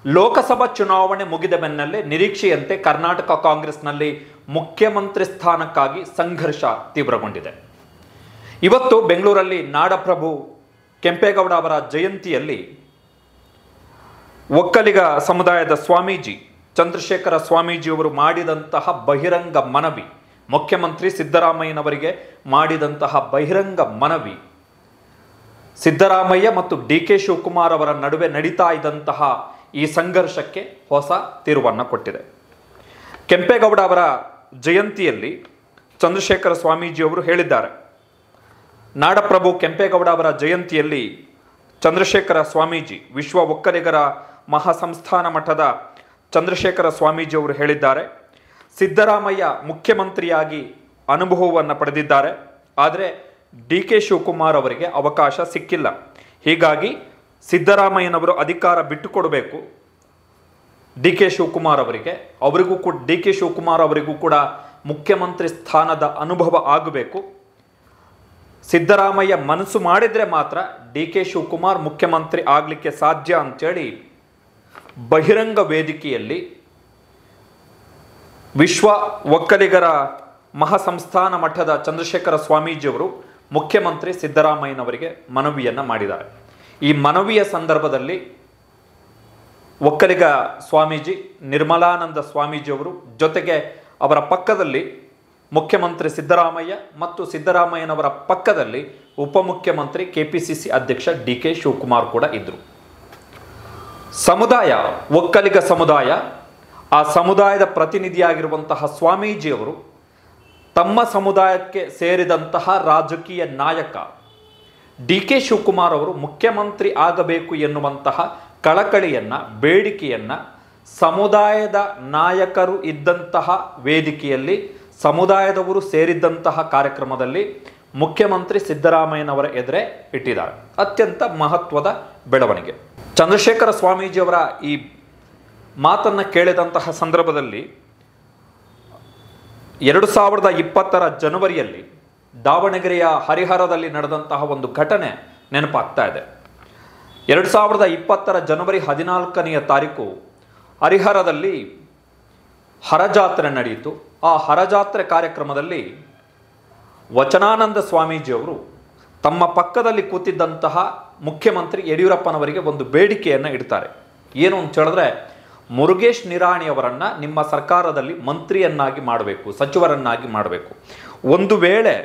ಲೋಕಸಭಾ ಚುನಾವಣೆ ಮುಗಿದ ಬೆನ್ನಲ್ಲೇ ನಿರೀಕ್ಷೆಯಂತೆ ಕರ್ನಾಟಕ ಕಾಂಗ್ರೆಸ್ನಲ್ಲಿ ಮುಖ್ಯಮಂತ್ರಿ ಸ್ಥಾನಕ್ಕಾಗಿ ಸಂಘರ್ಷ ತೀವ್ರಗೊಂಡಿದೆ. ಇವತ್ತು ಬೆಂಗಳೂರಲ್ಲಿ ನಾಡಪ್ರಭು ಕೆಂಪೇಗೌಡ ಅವರ ಜಯಂತಿಯಲ್ಲಿ ಒಕ್ಕಲಿಗ ಸಮುದಾಯದ ಸ್ವಾಮೀಜಿ ಚಂದ್ರಶೇಖರ ಸ್ವಾಮೀಜಿಯವರು ಮಾಡಿದಂತಹ ಬಹಿರಂಗ ಮನವಿ, ಮುಖ್ಯಮಂತ್ರಿ ಸಿದ್ದರಾಮಯ್ಯನವರಿಗೆ ಮಾಡಿದಂತಹ ಬಹಿರಂಗ ಮನವಿ ಸಿದ್ದರಾಮಯ್ಯ ಮತ್ತು ಡಿ.ಕೆ. ಶಿವಕುಮಾರ್ ಅವರ ನಡುವೆ ನಡೀತಾ ಇದ್ದಂತಹ ಈ ಸಂಘರ್ಷಕ್ಕೆ ಹೊಸ ತಿರುವನ್ನು ಕೊಟ್ಟಿದೆ. ಕೆಂಪೇಗೌಡ ಅವರ ಜಯಂತಿಯಲ್ಲಿ ಚಂದ್ರಶೇಖರ ಸ್ವಾಮೀಜಿಯವರು ಹೇಳಿದ್ದಾರೆ, ನಾಡಪ್ರಭು ಕೆಂಪೇಗೌಡ ಅವರ ಜಯಂತಿಯಲ್ಲಿ ಚಂದ್ರಶೇಖರ ಸ್ವಾಮೀಜಿ, ವಿಶ್ವ ಒಕ್ಕಲಿಗರ ಮಹಾಸಂಸ್ಥಾನ ಮಠದ ಚಂದ್ರಶೇಖರ ಸ್ವಾಮೀಜಿಯವರು ಹೇಳಿದ್ದಾರೆ, ಸಿದ್ದರಾಮಯ್ಯ ಮುಖ್ಯಮಂತ್ರಿಯಾಗಿ ಅನುಭವವನ್ನು ಪಡೆದಿದ್ದಾರೆ, ಆದರೆ ಡಿ.ಕೆ. ಶಿವಕುಮಾರ್ ಅವರಿಗೆ ಅವಕಾಶ ಸಿಕ್ಕಿಲ್ಲ. ಹೀಗಾಗಿ ಸಿದ್ದರಾಮಯ್ಯನವರು ಅಧಿಕಾರ ಬಿಟ್ಟುಕೊಡಬೇಕು ಡಿ.ಕೆ. ಶಿವಕುಮಾರ್ ಅವರಿಗೆ, ಡಿ.ಕೆ. ಶಿವಕುಮಾರ್ ಅವರಿಗೂ ಕೂಡ ಮುಖ್ಯಮಂತ್ರಿ ಸ್ಥಾನದ ಅನುಭವ ಆಗಬೇಕು. ಸಿದ್ದರಾಮಯ್ಯ ಮನಸ್ಸು ಮಾಡಿದರೆ ಮಾತ್ರ ಡಿ.ಕೆ. ಶಿವಕುಮಾರ್ ಮುಖ್ಯಮಂತ್ರಿ ಆಗಲಿಕ್ಕೆ ಸಾಧ್ಯ ಅಂತೇಳಿ ಬಹಿರಂಗ ವೇದಿಕೆಯಲ್ಲಿ ವಿಶ್ವ ಒಕ್ಕಲಿಗರ ಮಹಾಸಂಸ್ಥಾನ ಮಠದ ಚಂದ್ರಶೇಖರ ಸ್ವಾಮೀಜಿಯವರು ಮುಖ್ಯಮಂತ್ರಿ ಸಿದ್ದರಾಮಯ್ಯನವರಿಗೆ ಮನವಿಯನ್ನು ಮಾಡಿದ್ದಾರೆ. ಈ ಮನವಿಯ ಸಂದರ್ಭದಲ್ಲಿ ಒಕ್ಕಲಿಗ ಸ್ವಾಮೀಜಿ ನಿರ್ಮಲಾನಂದ ಸ್ವಾಮೀಜಿಯವರು ಜೊತೆಗೆ ಅವರ ಪಕ್ಕದಲ್ಲಿ ಮುಖ್ಯಮಂತ್ರಿ ಸಿದ್ದರಾಮಯ್ಯ ಮತ್ತು ಸಿದ್ದರಾಮಯ್ಯನವರ ಪಕ್ಕದಲ್ಲಿ ಉಪಮುಖ್ಯಮಂತ್ರಿ ಕೆಪಿಸಿಸಿ ಅಧ್ಯಕ್ಷ ಡಿ.ಕೆ. ಶಿವಕುಮಾರ್ ಕೂಡ ಇದ್ದರು. ಸಮುದಾಯ, ಒಕ್ಕಲಿಗ ಸಮುದಾಯ, ಆ ಸಮುದಾಯದ ಪ್ರತಿನಿಧಿಯಾಗಿರುವಂತಹ ಸ್ವಾಮೀಜಿಯವರು ತಮ್ಮ ಸಮುದಾಯಕ್ಕೆ ಸೇರಿದಂತಹ ರಾಜಕೀಯ ನಾಯಕ ಡಿ.ಕೆ. ಶಿವಕುಮಾರ್ ಅವರು ಮುಖ್ಯಮಂತ್ರಿ ಆಗಬೇಕು ಎನ್ನುವಂತಹ ಕಳಕಳಿಯನ್ನು, ಬೇಡಿಕೆಯನ್ನು ಸಮುದಾಯದ ನಾಯಕರು ಇದ್ದಂತಹ ವೇದಿಕೆಯಲ್ಲಿ, ಸಮುದಾಯದವರು ಸೇರಿದ್ದಂತಹ ಕಾರ್ಯಕ್ರಮದಲ್ಲಿ ಮುಖ್ಯಮಂತ್ರಿ ಸಿದ್ದರಾಮಯ್ಯನವರ ಎದುರೇ ಇಟ್ಟಿದ್ದಾರೆ. ಅತ್ಯಂತ ಮಹತ್ವದ ಬೆಳವಣಿಗೆ. ಚಂದ್ರಶೇಖರ ಸ್ವಾಮೀಜಿಯವರ ಈ ಮಾತನ್ನು ಕೇಳಿದಂತಹ ಸಂದರ್ಭದಲ್ಲಿ 2020 ಜನವರಿಯಲ್ಲಿ ದಾವಣಗೆರೆಯ ಹರಿಹರದಲ್ಲಿ ನಡೆದಂತಹ ಒಂದು ಘಟನೆ ನೆನಪಾಗ್ತಾ ಇದೆ. 2020 ಜನವರಿ 14ನೇ ತಾರೀಕು ಹರಿಹರದಲ್ಲಿ ಹರಜಾತ್ರೆ ನಡೆಯಿತು. ಆ ಹರಜಾತ್ರೆ ಕಾರ್ಯಕ್ರಮದಲ್ಲಿ ವಚನಾನಂದ ಸ್ವಾಮೀಜಿಯವರು ತಮ್ಮ ಪಕ್ಕದಲ್ಲಿ ಕೂತಿದ್ದಂತಹ ಮುಖ್ಯಮಂತ್ರಿ ಯಡಿಯೂರಪ್ಪನವರಿಗೆ ಒಂದು ಬೇಡಿಕೆಯನ್ನು ಇಡ್ತಾರೆ. ಏನು ಅಂತ ಹೇಳಿದ್ರೆ, ಮುರುಗೇಶ್ ನಿರಾಣಿಯವರನ್ನು ನಿಮ್ಮ ಸರ್ಕಾರದಲ್ಲಿ ಮಂತ್ರಿಯನ್ನಾಗಿ ಮಾಡಬೇಕು, ಸಚಿವರನ್ನಾಗಿ ಮಾಡಬೇಕು. ಒಂದು ವೇಳೆ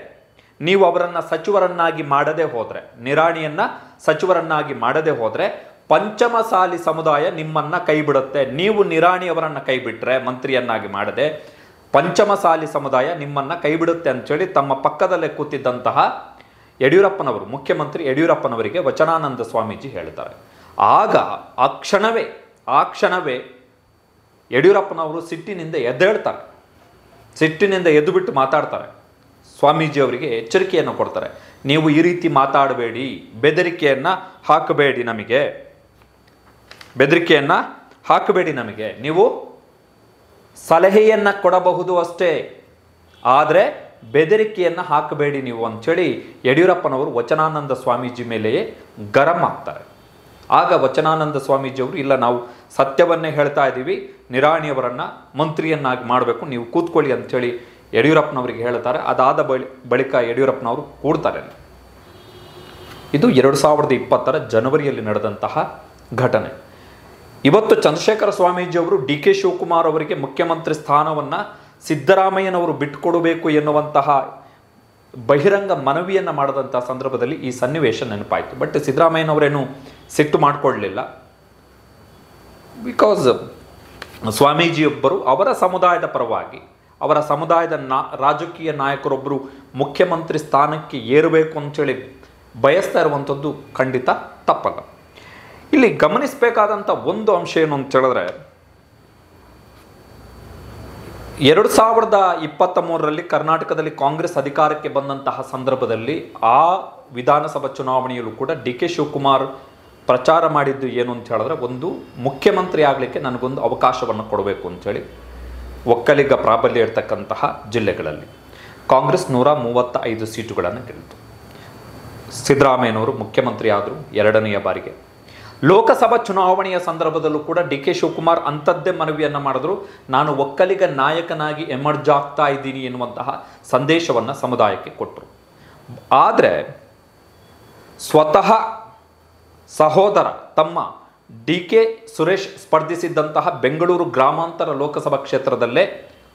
ನೀವು ಅವರನ್ನು ಸಚಿವರನ್ನಾಗಿ ಮಾಡದೆ ಹೋದರೆ, ನಿರಾಣಿಯನ್ನು ಸಚಿವರನ್ನಾಗಿ ಮಾಡದೆ ಹೋದರೆ ಪಂಚಮಸಾಲಿ ಸಮುದಾಯ ನಿಮ್ಮನ್ನು ಕೈ ಬಿಡುತ್ತೆ. ನೀವು ನಿರಾಣಿಯವರನ್ನು ಕೈ ಬಿಟ್ಟರೆ, ಮಂತ್ರಿಯನ್ನಾಗಿ ಮಾಡದೆ, ಪಂಚಮಸಾಲಿ ಸಮುದಾಯ ನಿಮ್ಮನ್ನು ಕೈ ಬಿಡುತ್ತೆ ಅಂಥೇಳಿ ತಮ್ಮ ಪಕ್ಕದಲ್ಲೇ ಕೂತಿದ್ದಂತಹ ಯಡಿಯೂರಪ್ಪನವರು, ಮುಖ್ಯಮಂತ್ರಿ ಯಡಿಯೂರಪ್ಪನವರಿಗೆ ವಚನಾನಂದ ಸ್ವಾಮೀಜಿ ಹೇಳ್ತಾರೆ. ಆಗ ಆ ಕ್ಷಣವೇ ಯಡಿಯೂರಪ್ಪನವರು ಸಿಟ್ಟಿನಿಂದ ಎದ್ದೇಳ್ತಾರೆ. ಸಿಟ್ಟಿನಿಂದ ಎದ್ದು ಬಿಟ್ಟು ಮಾತಾಡ್ತಾರೆ. ಸ್ವಾಮೀಜಿಯವರಿಗೆ ಎಚ್ಚರಿಕೆಯನ್ನು ಕೊಡ್ತಾರೆ, ನೀವು ಈ ರೀತಿ ಮಾತಾಡಬೇಡಿ, ಬೆದರಿಕೆಯನ್ನು ಹಾಕಬೇಡಿ ನಮಗೆ, ನೀವು ಸಲಹೆಯನ್ನು ಕೊಡಬಹುದು ಅಷ್ಟೇ, ಆದರೆ ಬೆದರಿಕೆಯನ್ನು ಹಾಕಬೇಡಿ ನೀವು ಅಂಥೇಳಿ ಯಡಿಯೂರಪ್ಪನವರು ವಚನಾನಂದ ಸ್ವಾಮೀಜಿ ಮೇಲೆಯೇ ಗರಂ ಆಗ್ತಾರೆ. ಆಗ ವಚನಾನಂದ ಸ್ವಾಮೀಜಿಯವರು, ಇಲ್ಲ, ನಾವು ಸತ್ಯವನ್ನೇ ಹೇಳ್ತಾ ಇದ್ದೀವಿ, ನಿರಾಣಿಯವರನ್ನು ಮಂತ್ರಿಯನ್ನಾಗಿ ಮಾಡಬೇಕು, ನೀವು ಕೂತ್ಕೊಳ್ಳಿ ಅಂಥೇಳಿ ಯಡಿಯೂರಪ್ಪನವರಿಗೆ ಹೇಳ್ತಾರೆ. ಅದಾದ ಬಳಿಕ ಯಡಿಯೂರಪ್ಪನವರು ಕೂಡ್ತಾರೆ. ಇದು 2020 ಜನವರಿಯಲ್ಲಿ ನಡೆದಂತಹ ಘಟನೆ. ಇವತ್ತು ಚಂದ್ರಶೇಖರ ಸ್ವಾಮೀಜಿಯವರು ಡಿ.ಕೆ. ಶಿವಕುಮಾರ್ ಅವರಿಗೆ ಮುಖ್ಯಮಂತ್ರಿ ಸ್ಥಾನವನ್ನು ಸಿದ್ದರಾಮಯ್ಯನವರು ಬಿಟ್ಟುಕೊಡಬೇಕು ಎನ್ನುವಂತಹ ಬಹಿರಂಗ ಮನವಿಯನ್ನು ಮಾಡಿದಂತಹ ಸಂದರ್ಭದಲ್ಲಿ ಈ ಸನ್ನಿವೇಶ ನೆನಪಾಯಿತು. ಬಟ್ ಸಿದ್ದರಾಮಯ್ಯನವರೇನು ಸಿಟ್ಟು ಮಾಡಿಕೊಳ್ಳಲಿಲ್ಲ. ಬಿಕಾಸ್ ಸ್ವಾಮೀಜಿಯೊಬ್ಬರು ಅವರ ಸಮುದಾಯದ ಪರವಾಗಿ, ಅವರ ಸಮುದಾಯದ ರಾಜಕೀಯ ನಾಯಕರೊಬ್ಬರು ಮುಖ್ಯಮಂತ್ರಿ ಸ್ಥಾನಕ್ಕೆ ಏರಬೇಕು ಅಂತೇಳಿ ಬಯಸ್ತಾ ಇರುವಂಥದ್ದು ಖಂಡಿತ ತಪ್ಪಲ್ಲ. ಇಲ್ಲಿ ಗಮನಿಸಬೇಕಾದಂಥ ಒಂದು ಅಂಶ ಏನು ಅಂತ ಹೇಳಿದ್ರೆ, 2023ರಲ್ಲಿ ಕರ್ನಾಟಕದಲ್ಲಿ ಕಾಂಗ್ರೆಸ್ ಅಧಿಕಾರಕ್ಕೆ ಬಂದಂತಹ ಸಂದರ್ಭದಲ್ಲಿ ಆ ವಿಧಾನಸಭಾ ಚುನಾವಣೆಯಲ್ಲೂ ಕೂಡ ಡಿ.ಕೆ. ಶಿವಕುಮಾರ್ ಪ್ರಚಾರ ಮಾಡಿದ್ದು ಏನು ಅಂತ ಹೇಳಿದ್ರೆ, ಒಂದು ಮುಖ್ಯಮಂತ್ರಿ ಆಗಲಿಕ್ಕೆ ನನಗೊಂದು ಅವಕಾಶವನ್ನು ಕೊಡಬೇಕು ಅಂಥೇಳಿ. ಒಕ್ಕಲಿಗ ಪ್ರಾಬಲ್ಯ ಇರ್ತಕ್ಕಂತಹ ಜಿಲ್ಲೆಗಳಲ್ಲಿ ಕಾಂಗ್ರೆಸ್ 135 ಸೀಟುಗಳನ್ನು ಗೆಲ್ಲಿತು. ಸಿದ್ದರಾಮಯ್ಯನವರು ಮುಖ್ಯಮಂತ್ರಿ ಆದರು 2ನೇ ಬಾರಿಗೆ. ಲೋಕಸಭಾ ಚುನಾವಣೆಯ ಸಂದರ್ಭದಲ್ಲೂ ಕೂಡ ಡಿ ಕೆ ಶಿವಕುಮಾರ್ ಅಂಥದ್ದೇ ಮನವಿಯನ್ನು ಮಾಡಿದ್ರು, ನಾನು ಒಕ್ಕಲಿಗ ನಾಯಕನಾಗಿ ಎಮರ್ಜ್ ಆಗ್ತಾ ಇದ್ದೀನಿ ಎನ್ನುವಂತಹ ಸಂದೇಶವನ್ನು ಸಮುದಾಯಕ್ಕೆ ಕೊಟ್ಟರು. ಆದರೆ ಸ್ವತಃ ಸಹೋದರ ತಮ್ಮ ಡಿ ಕೆ ಸುರೇಶ್ ಸ್ಪರ್ಧಿಸಿದ್ದಂತಹ ಬೆಂಗಳೂರು ಗ್ರಾಮಾಂತರ ಲೋಕಸಭಾ ಕ್ಷೇತ್ರದಲ್ಲೇ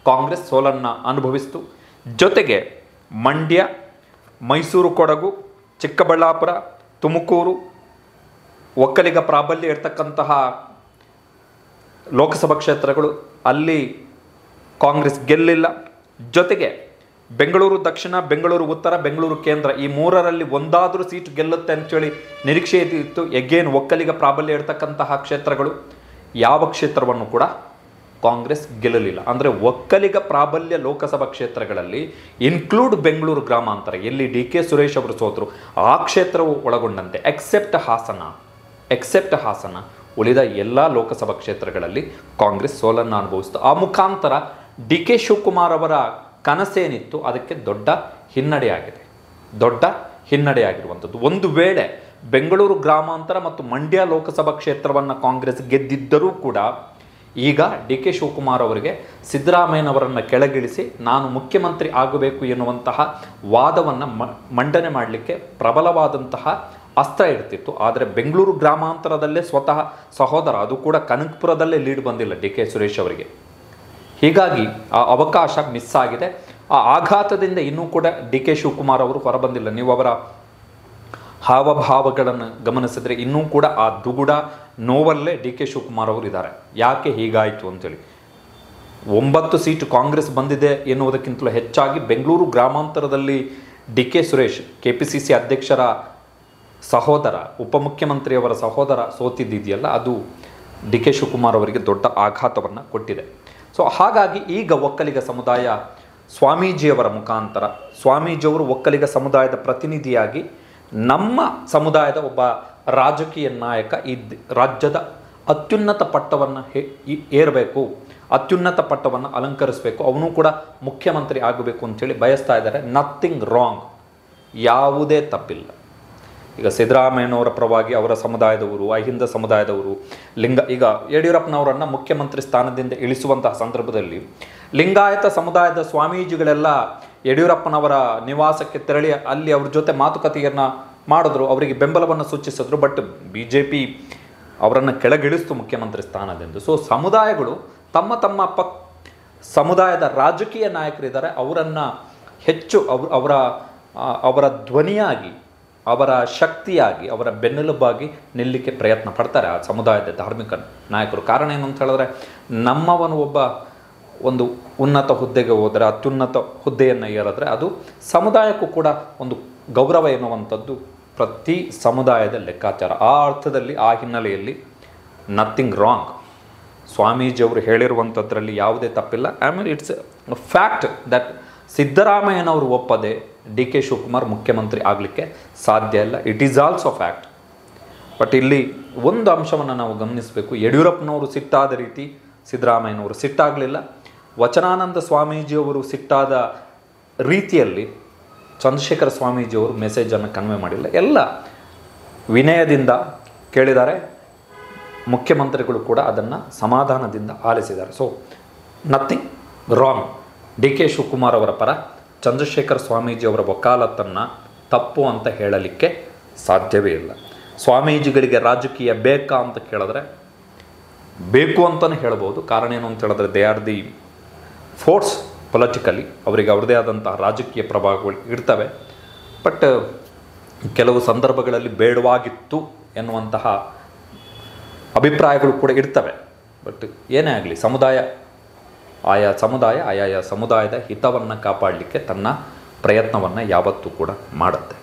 ಕಾಂಗ್ರೆಸ್ ಸೋಲನ್ನು ಅನುಭವಿಸಿತು. ಜೊತೆಗೆ ಮಂಡ್ಯ, ಮೈಸೂರು ಕೊಡಗು, ಚಿಕ್ಕಬಳ್ಳಾಪುರ, ತುಮಕೂರು ಒಕ್ಕಲಿಗ ಪ್ರಾಬಲ್ಯ ಇರ್ತಕ್ಕಂತಹ ಲೋಕಸಭಾ ಕ್ಷೇತ್ರಗಳು, ಅಲ್ಲಿ ಕಾಂಗ್ರೆಸ್ ಗೆಲ್ಲಿಲ್ಲ. ಜೊತೆಗೆ ಬೆಂಗಳೂರು ದಕ್ಷಿಣ, ಬೆಂಗಳೂರು ಉತ್ತರ, ಬೆಂಗಳೂರು ಕೇಂದ್ರ ಈ ಮೂರರಲ್ಲಿ ಒಂದಾದರೂ ಸೀಟ್ ಗೆಲ್ಲುತ್ತೆ ಅಂತೇಳಿ ನಿರೀಕ್ಷೆ ಇತ್ತು. ಎಗೇನ್ ಒಕ್ಕಲಿಗ ಪ್ರಾಬಲ್ಯ ಇರ್ತಕ್ಕಂತಹ ಕ್ಷೇತ್ರಗಳು ಯಾವ ಕ್ಷೇತ್ರವನ್ನು ಕೂಡ ಕಾಂಗ್ರೆಸ್ ಗೆಲ್ಲಲಿಲ್ಲ. ಅಂದರೆ ಒಕ್ಕಲಿಗ ಪ್ರಾಬಲ್ಯ ಲೋಕಸಭಾ ಕ್ಷೇತ್ರಗಳಲ್ಲಿ ಇನ್ಕ್ಲೂಡ್ ಬೆಂಗಳೂರು ಗ್ರಾಮಾಂತರ ಎಲ್ಲಿ ಡಿ ಕೆ ಸುರೇಶ್ ಅವರು ಸೋತರು ಆ ಕ್ಷೇತ್ರವು ಒಳಗೊಂಡಂತೆ ಎಕ್ಸೆಪ್ಟ್ ಹಾಸನ ಉಳಿದ ಎಲ್ಲ ಲೋಕಸಭಾ ಕ್ಷೇತ್ರಗಳಲ್ಲಿ ಕಾಂಗ್ರೆಸ್ ಸೋಲನ್ನು ಅನುಭವಿಸಿತು. ಆ ಮುಖಾಂತರ ಡಿ ಕೆ ಶಿವಕುಮಾರ್ ಅವರ ಕನಸೇನಿತ್ತು ಅದಕ್ಕೆ ದೊಡ್ಡ ಹಿನ್ನಡೆಯಾಗಿರುವಂಥದ್ದು. ಒಂದು ವೇಳೆ ಬೆಂಗಳೂರು ಗ್ರಾಮಾಂತರ ಮತ್ತು ಮಂಡ್ಯ ಲೋಕಸಭಾ ಕ್ಷೇತ್ರವನ್ನು ಕಾಂಗ್ರೆಸ್ ಗೆದ್ದಿದ್ದರೂ ಕೂಡ ಈಗ ಡಿ ಕೆ ಶಿವಕುಮಾರ್ ಅವರಿಗೆ ಸಿದ್ದರಾಮಯ್ಯನವರನ್ನು ಕೆಳಗಿಳಿಸಿ ನಾನು ಮುಖ್ಯಮಂತ್ರಿ ಆಗಬೇಕು ಎನ್ನುವಂತಹ ವಾದವನ್ನು ಮಂಡನೆ ಮಾಡಲಿಕ್ಕೆ ಪ್ರಬಲವಾದಂತಹ ಅಸ್ತ್ರ ಇರ್ತಿತ್ತು. ಆದರೆ ಬೆಂಗಳೂರು ಗ್ರಾಮಾಂತರದಲ್ಲೇ ಸ್ವತಃ ಸಹೋದರ, ಅದು ಕೂಡ ಕನಕಪುರದಲ್ಲೇ ಲೀಡ್ ಬಂದಿಲ್ಲ ಡಿ ಕೆ ಸುರೇಶ್ ಅವರಿಗೆ. ಹೀಗಾಗಿ ಆ ಅವಕಾಶ ಮಿಸ್ ಆಗಿದೆ. ಆ ಆಘಾತದಿಂದ ಇನ್ನೂ ಕೂಡ ಡಿ ಕೆ ಶಿವಕುಮಾರ್ ಅವರು ಹೊರಬಂದಿಲ್ಲ. ನೀವು ಅವರ ಹಾವಭಾವಗಳನ್ನು ಗಮನಿಸಿದ್ರೆ ಇನ್ನೂ ಕೂಡ ಆ ದುಗುಡ ನೋವಲ್ಲೇ ಡಿ ಕೆ ಶಿವಕುಮಾರ್ ಅವರು ಇದ್ದಾರೆ. ಯಾಕೆ ಹೀಗಾಯಿತು ಅಂತೇಳಿ 9 ಸೀಟು ಕಾಂಗ್ರೆಸ್ ಬಂದಿದೆ ಎನ್ನುವುದಕ್ಕಿಂತಲೂ ಹೆಚ್ಚಾಗಿ ಬೆಂಗಳೂರು ಗ್ರಾಮಾಂತರದಲ್ಲಿ ಡಿ ಕೆ ಸುರೇಶ್ KPCC ಅಧ್ಯಕ್ಷರ ಸಹೋದರ, ಉಪಮುಖ್ಯಮಂತ್ರಿಯವರ ಸಹೋದರ ಸೋತಿದ್ದಿದೆಯಲ್ಲ, ಅದು ಡಿ ಕೆ ಶಿವಕುಮಾರ್ ಅವರಿಗೆ ದೊಡ್ಡ ಆಘಾತವನ್ನು ಕೊಟ್ಟಿದೆ. ಸೊ ಹಾಗಾಗಿ ಈಗ ಒಕ್ಕಲಿಗ ಸಮುದಾಯ ಸ್ವಾಮೀಜಿಯವರ ಮುಖಾಂತರ, ಸ್ವಾಮೀಜಿಯವರು ಒಕ್ಕಲಿಗ ಸಮುದಾಯದ ಪ್ರತಿನಿಧಿಯಾಗಿ ನಮ್ಮ ಸಮುದಾಯದ ಒಬ್ಬ ರಾಜಕೀಯ ನಾಯಕ ಈ ರಾಜ್ಯದ ಅತ್ಯುನ್ನತ ಪಟ್ಟವನ್ನು ಏರಬೇಕು, ಅತ್ಯುನ್ನತ ಪಟ್ಟವನ್ನು ಅಲಂಕರಿಸಬೇಕು, ಅವನು ಕೂಡ ಮುಖ್ಯಮಂತ್ರಿ ಆಗಬೇಕು ಅಂಥೇಳಿ ಬಯಸ್ತಾ ಇದ್ದಾರೆ. ನಥಿಂಗ್ ರಾಂಗ್, ಯಾವುದೇ ತಪ್ಪಿಲ್ಲ. ಈಗ ಸಿದ್ದರಾಮಯ್ಯನವರ ಪರವಾಗಿ ಅವರ ಸಮುದಾಯದವರು, ಅಹಿಂದ ಸಮುದಾಯದವರು, ಈಗ ಯಡಿಯೂರಪ್ಪನವರನ್ನು ಮುಖ್ಯಮಂತ್ರಿ ಸ್ಥಾನದಿಂದ ಇಳಿಸುವಂತಹ ಸಂದರ್ಭದಲ್ಲಿ ಲಿಂಗಾಯತ ಸಮುದಾಯದ ಸ್ವಾಮೀಜಿಗಳೆಲ್ಲ ಯಡಿಯೂರಪ್ಪನವರ ನಿವಾಸಕ್ಕೆ ತೆರಳಿ ಅಲ್ಲಿ ಅವ್ರ ಜೊತೆ ಮಾತುಕತೆಯನ್ನು ಮಾಡಿದ್ರು, ಅವರಿಗೆ ಬೆಂಬಲವನ್ನು ಸೂಚಿಸಿದ್ರು. ಬಟ್ BJP ಅವರನ್ನು ಕೆಳಗಿಳಿಸ್ತು ಮುಖ್ಯಮಂತ್ರಿ ಸ್ಥಾನದಿಂದ. ಸೊ ಸಮುದಾಯಗಳು ತಮ್ಮ ಸಮುದಾಯದ ರಾಜಕೀಯ ನಾಯಕರಿದ್ದಾರೆ, ಅವರನ್ನು ಹೆಚ್ಚು ಅವರ ಧ್ವನಿಯಾಗಿ, ಅವರ ಶಕ್ತಿಯಾಗಿ, ಅವರ ಬೆನ್ನೆಲುಬಾಗಿ ನಿಲ್ಲಕ್ಕೆ ಪ್ರಯತ್ನ ಪಡ್ತಾರೆ ಆ ಸಮುದಾಯದ ಧಾರ್ಮಿಕ ನಾಯಕರು. ಕಾರಣ ಏನು ಅಂತ ಹೇಳಿದ್ರೆ, ನಮ್ಮವನು ಒಂದು ಉನ್ನತ ಹುದ್ದೆಗೆ ಹೋದರೆ, ಅತ್ಯುನ್ನತ ಹುದ್ದೆಯನ್ನು ಏರಿದ್ರೆ ಅದು ಸಮುದಾಯಕ್ಕೂ ಕೂಡ ಒಂದು ಗೌರವ ಎನ್ನುವಂಥದ್ದು ಪ್ರತಿ ಸಮುದಾಯದ ಲೆಕ್ಕಾಚಾರ. ಆ ಅರ್ಥದಲ್ಲಿ, ಆ ಹಿನ್ನೆಲೆಯಲ್ಲಿ ನಥಿಂಗ್ ರಾಂಗ್. ಸ್ವಾಮೀಜಿಯವರು ಹೇಳಿರುವಂಥದ್ರಲ್ಲಿ ಯಾವುದೇ ತಪ್ಪಿಲ್ಲ. ಇಟ್ಸ್ ಫ್ಯಾಕ್ಟ್ ದಟ್ ಸಿದ್ದರಾಮಯ್ಯನವರು ಒಪ್ಪದೆ ಡಿ ಕೆ ಶಿವಕುಮಾರ್ ಮುಖ್ಯಮಂತ್ರಿ ಆಗಲಿಕ್ಕೆ ಸಾಧ್ಯ ಇಲ್ಲ. It is also fact. But ಇಲ್ಲಿ ಒಂದು ಅಂಶವನ್ನು ನಾವು ಗಮನಿಸಬೇಕು. ಯಡಿಯೂರಪ್ಪನವರು ಸಿಟ್ಟಾದ ರೀತಿ ಸಿದ್ದರಾಮಯ್ಯನವರು ಸಿಟ್ಟಾಗಲಿಲ್ಲ. ವಚನಾನಂದ ಸ್ವಾಮೀಜಿಯವರು ಸಿಟ್ಟಾದ ರೀತಿಯಲ್ಲಿ ಚಂದ್ರಶೇಖರ ಸ್ವಾಮೀಜಿಯವರು ಮೆಸೇಜನ್ನು ಕನ್ವೆ ಮಾಡಿಲ್ಲ. ಎಲ್ಲ ವಿನಯದಿಂದ ಕೇಳಿದ್ದಾರೆ, ಮುಖ್ಯಮಂತ್ರಿಗಳು ಕೂಡ ಅದನ್ನು ಸಮಾಧಾನದಿಂದ ಆಲಿಸಿದ್ದಾರೆ. So nothing wrong. D K Shivakumar ಅವರ ಪರ ಚಂದ್ರಶೇಖರ ಸ್ವಾಮೀಜಿಯವರ ವಕಾಲತ್ತನ್ನು ತಪ್ಪು ಅಂತ ಹೇಳಲಿಕ್ಕೆ ಸಾಧ್ಯವೇ ಇಲ್ಲ. ಸ್ವಾಮೀಜಿಗಳಿಗೆ ರಾಜಕೀಯ ಬೇಕಾ ಅಂತ ಕೇಳಿದ್ರೆ ಬೇಕು ಅಂತಲೇ ಹೇಳ್ಬೋದು. ಕಾರಣ ಏನು ಅಂತ ಹೇಳಿದ್ರೆ, they are the force politically. ಅವರಿಗೆ ಅವ್ರದ್ದೇ ಆದಂತಹ ರಾಜಕೀಯ ಪ್ರಭಾವಗಳು ಇರ್ತವೆ. ಬಟ್ ಕೆಲವು ಸಂದರ್ಭಗಳಲ್ಲಿ ಬೇಡವಾಗಿತ್ತು ಎನ್ನುವಂತಹ ಅಭಿಪ್ರಾಯಗಳು ಕೂಡ ಇರ್ತವೆ. ಬಟ್ ಏನೇ ಆಗಲಿ, ಆಯಾ ಸಮುದಾಯದ ಹಿತವನ್ನು ಕಾಪಾಡಲಿಕ್ಕೆ ತನ್ನ ಪ್ರಯತ್ನವನ್ನು ಯಾವತ್ತೂ ಕೂಡ ಮಾಡುತ್ತೆ.